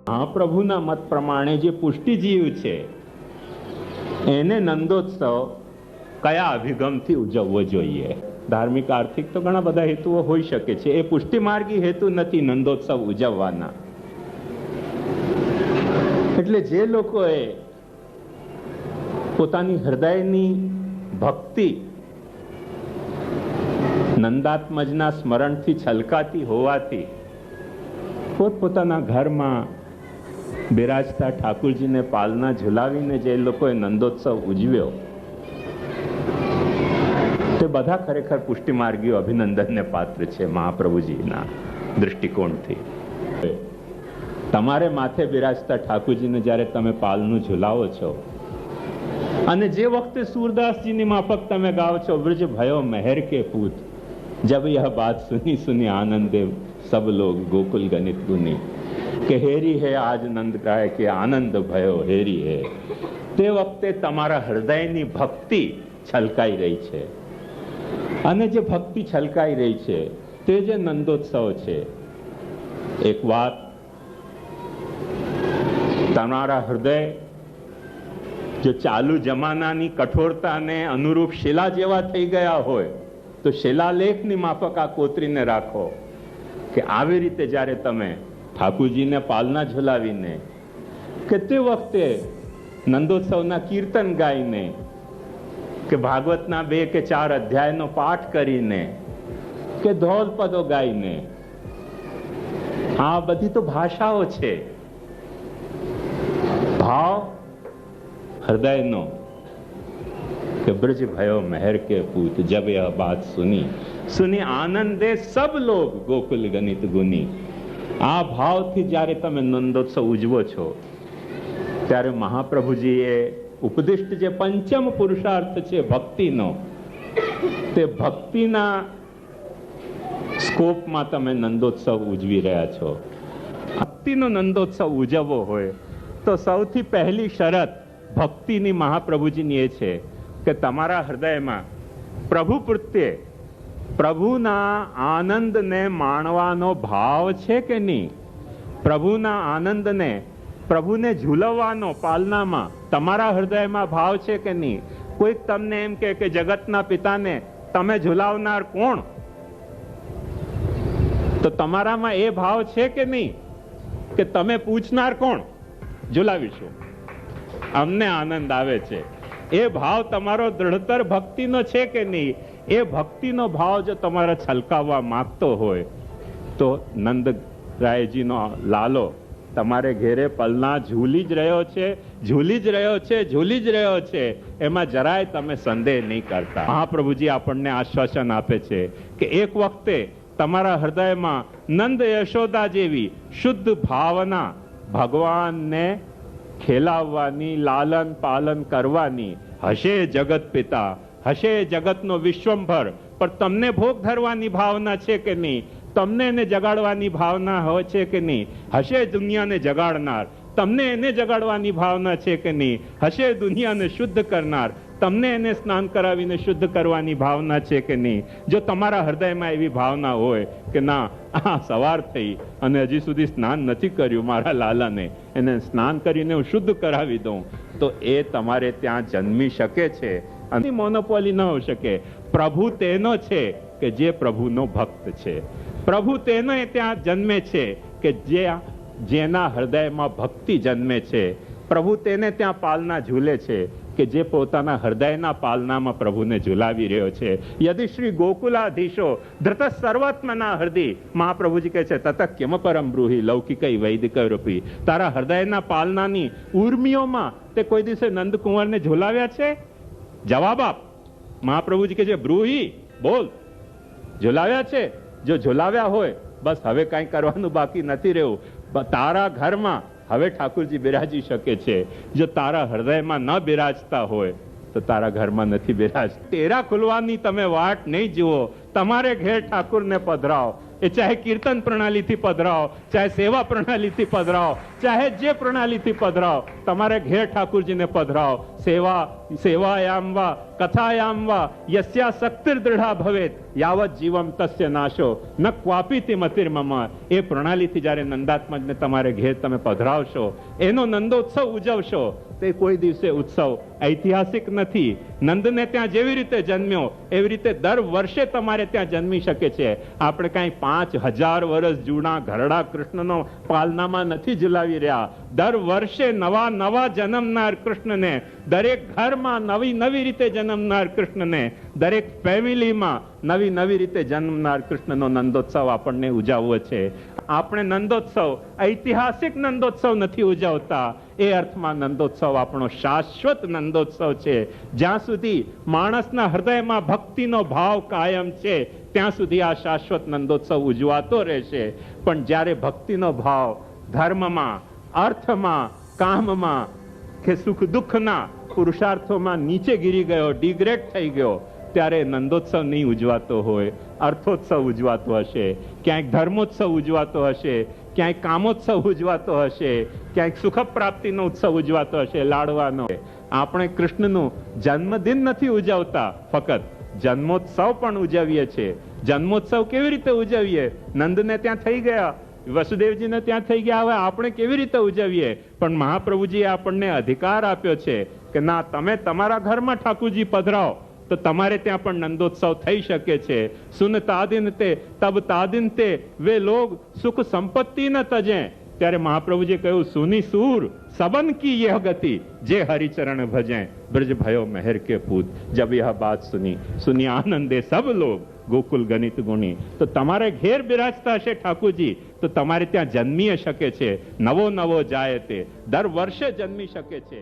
મહાપ્રભુના મત પ્રમાણે જે પુષ્ટિજીવ છે એને નંદોત્સવ કયા અભિગમથી ઉજવવો જોઈએ? ધાર્મિક આર્થિક તો ઘણા બધા હેતુઓ હોઈ શકે છે, એ પુષ્ટિમાર્ગી હેતુ નથી નંદોત્સવ ઉજવવાના. એટલે જે લોકોએ પોતાની હૃદયની ભક્તિ નંદાત્મજના સ્મરણથી છલકાતી હોવાથી પોતપોતાના ઘરમાં બિરાજતા ઠાકુરજીને પાલના ઝુલાવીને જે લોકોએ નંદોત્સવ ઉજવ્યો તે બધા ખરેખર પુષ્ટિમાર્ગીઓ અભિનંદનને પાત્ર છે મહાપ્રભુજીના દૃષ્ટિકોણથી. તમારે માથે બિરાજતા ઠાકુરજીને જ્યારે તમે પાલનું ઝુલાવો છો અને જે વખતે सूरदासजीની માફક તમે ગાઓ છો, વ્રજ ભયો મહેર કે પૂત, जब यह बात सुनी सुनी आनंदे सब लोग गोकुल गणित गुनी, કે હેરી હે આજ નંદ ગાય કે આનંદ ભયો હેરી હે. તે વખતે તમારા હૃદયની ભક્તિ છલકાઈ રહી છે, અને જે ભક્તિ છલકાઈ રહી છે તે જે નંદોત્સવ છે. એક વાત, તમારા હૃદય જો ચાલુ જમાનાની કઠોરતાને અનુરૂપ શિલા જેવા થઈ ગયા હોય તો શિલાલેખની માફક આ કોતરીને રાખો કે આવી રીતે જ્યારે તમે ઠાકુરજીને પાલના ઝુલાવીને કે તે વખતે નંદોત્સવના કીર્તન ગાઈને કે ભાગવતના 2 કે 4 અધ્યાયનો પાઠ કરીને કે ધોલ પદો ગાઈને, આ બધી તો ભાષાઓ છે. ભાવ હૃદયનો કે બ્રજ ભયો મહેર કે પૂત, જબ यह बात सुनी सुनी आनंदे सब लोग गोकुल गणित गुनी. આ ભાવથી જ્યારે તમે નંદોત્સવ ઉજવો છો ત્યારે મહાપ્રભુજીએ ઉપદિષ્ટ જે પંચમ પુરુષાર્થ છે ભક્તિનો, તે ભક્તિના સ્કોપમાં તમે નંદોત્સવ ઉજવી રહ્યા છો. ભક્તિનો નંદોત્સવ ઉજવવો હોય તો સૌથી પહેલી શરત ભક્તિની મહાપ્રભુજીની એ છે કે તમારા હૃદયમાં પ્રભુ પ્રત્યે પ્રભુના આનંદને માણવાનો ભાવ છે કે નહીં? પ્રભુના આનંદને, પ્રભુને ઝૂલવવાનો પાલનામાં તમારા હૃદયમાં ભાવ છે કે નહીં? કોઈક તમને એમ કે જગતના પિતાને તમે ઝૂલાવનાર કોણ? તો તમારામાં એ ભાવ છે કે નહીં કે તમે પૂછનાર કોણ? ઝૂલાવીશું, અમને આનંદ આવે છે. એ ભાવ તમારો દ્રઢતર ભક્તિનો છે કે નહીં? એ ભક્તિનો ભાવ જો તમારે છલકાવવા માંગતો હોય તો નંદરાયજીનો લાલો તમારે ઘેરે પલના ઝૂલી જ રહ્યો છે, ઝૂલી જ રહ્યો છે, ઝૂલી જ રહ્યો છે, એમાં જરાય તમે સંદેહ નહીં કરતા. મહાપ્રભુજી આપણને આશ્વાસન આપે છે કે એક વખતે તમારા હૃદયમાં નંદ યશોદા જેવી શુદ્ધ ભાવના ભગવાનને ખેલાવવાની, લાલન પાલન કરવાની હશે જગત પિતા, હશે જગતનો વિશ્વંભર, પણ તમને ભોગ ધરવાની ભાવના છે કે નહીં? તમને એને જગાડવાની ભાવના હોય છે કે નહીં? હશે દુનિયાને જગાડનાર, તમને એને જગાડવાની ભાવના છે કે નહીં? હશે દુનિયાને શુદ્ધ કરનાર, તમને એને સ્નાન કરાવીને શુદ્ધ કરવાની ભાવના છે કે નહીં? જો તમારા હૃદયમાં એવી ભાવના હોય કે ના, આ સવાર થઈ અને હજી સુધી સ્નાન નથી કર્યું મારા લાલાને, એને સ્નાન કરીને હું શુદ્ધ કરાવી દઉં, તો એ તમારે ત્યાં જન્મી શકે છે. અને મોનોપોલી ન હોઈ શકે. પ્રભુ તેનો છે કે જે પ્રભુનો ભક્ત છે. પ્રભુ તેને ત્યાં જન્મે છે કે જેના હૃદયમાં ભક્તિ જન્મે છે. પ્રભુ તેને ત્યાં પાલના ઝૂલે છે કે જે પોતાના હૃદયના પાલનામાં પ્રભુને ઝુલાવી રહ્યો છે. યદિ શ્રી ગોકુલાધીશો ધૃત સર્વાત્મના હૃદય, મહાપ્રભુજી કહે છે તત કેમ પરમ બ્રૂહી લૌકિકઈ વૈદિક રૂપી. તારા હૃદયના પાલનાની ઉર્મિઓમાં તે કોઈ દિવસે નંદકુંવરને ઝુલાવ્યા છે? જવાબ આપ. મહાપ્રભુજી કહે છે બ્રૂહી, બોલ, ઝુલાવ્યા છે? જો ઝુલાવ્યા હોય બસ હવે કાંઈ કરવાનું બાકી નથી રહ્યું. તારા ઘરમાં હવે ઠાકુરજી બિરાજી શકે છે. જો તારા હૃદયમાં ન બિરાજતા હોય તો તારા ઘરમાં નથી બિરાજ. તેરા ખુલવાની તમે વાટ નહીં જુઓ, તમારે ઘેર ઠાકુરને પધરાવો. એ ચાહે કીર્તન પ્રણાલીથી પધરાવો, ચાહે સેવા પ્રણાલીથી પધરાવો, ચાહે જે પ્રણાલીથી પધરાવો, તમારે ઘેર ઠાકુરજીને પધરાવો. સેવાયામ વા કથાયામ વા યસ્યા શક્તિર દૃઢા ભવેત યાવત જીવમ તસ્ય નાશો ન ક્વાપીતિ મતિર્મમ. એ પ્રણાલીથી જ્યારે નંદાત્મજને તમારે ઘેર તમે પધરાવશો, એનો નંદોત્સવ ઉજવશો, તે કોઈ દિવસે ઉત્સવ ઐતિહાસિક નથી. નંદને ત્યાં જેવી રીતે જન્મ્યો એવી રીતે દર વર્ષે તમારે ત્યાં જન્મી શકે છે. આપણે કાંઈ 5000 વર્ષ જૂના ઘરડા કૃષ્ણનો પાલનામાં નથી ઝુલાવી રહ્યા. દર વર્ષે નવા નવા જન્મનાર કૃષ્ણને, દરેક ઘરમાં નવી નવી રીતે જન્મનાર કૃષ્ણને, દરેક ફેમિલીમાં નવી નવી રીતે જન્મનાર કૃષ્ણનો નંદોત્સવ આપણને ઉજવવો છે. આપણે નંદોત્સવ ઐતિહાસિક નંદોત્સવ નથી ઉજવતા. એ અર્થમાં નંદોત્સવ આપણો શાશ્વત નંદોત્સવ છે. જ્યાં સુધી માણસના હૃદયમાં ભક્તિનો ભાવ કાયમ છે ત્યાં સુધી આ શાશ્વત નંદોત્સવ ઉજવાતો રહેશે. પણ જ્યારે ભક્તિનો ભાવ ધર્મમાં, અર્થમાં, કામમાં કે સુખ દુઃખના પુરુષાર્થોમાં નીચે ગીરી ગયો, ડિગ્રેડ થઈ ગયો, ત્યારે નંદોત્સવ નહીં ઉજવાતો હોય, અર્થોત્સવ ઉજવાતો હશે, ક્યાંક ધર્મોત્સવ ઉજવાતો હશે, ક્યાંક કામોત્સવ ઉજવાતો હશે, ક્યાંક સુખ પ્રાપ્તિનો ઉત્સવ ઉજવાતો હશે, લાડવાનો. આપણે કૃષ્ણનું જન્મદિન નથી ઉજવતા, ફક્ત જન્મોત્સવ પણ ઉજવીએ છીએ. જન્મોત્સવ કેવી રીતે ઉજવીએ? નંદને ત્યાં થઈ ગયા, વસુદેવજીને ત્યાં થઈ ગયા, હવે આપણે કેવી રીતે ઉજવીએ? પણ મહાપ્રભુજીએ આપણને અધિકાર આપ્યો છે કે ના, તમે તમારા ઘરમાં ઠાકુરજી પધરાવો તો તમારે ત્યાં પણ નંદોત્સવ થઈ શકે છે. સુન તાદિન તે તબ તાદિન તે વે લોગ સુખ સંપત્તિ ન તજે. ત્યારે મહાપ્રભુજીએ કહ્યું, સુની સૂર सबन की यह गति जे हरिचरण भजें ब्रज भयो मेहर के पूत. जब यह बात सुनी आनंदे सब लोग ગોકુલ ગણિત ગુણી. તો તમારે ઘેર બિરાજતા હશે ઠાકુરજી તો તમારે ત્યાં જન્મી શકે છે. નવો નવો જાય તે દર વર્ષે જન્મી શકે છે.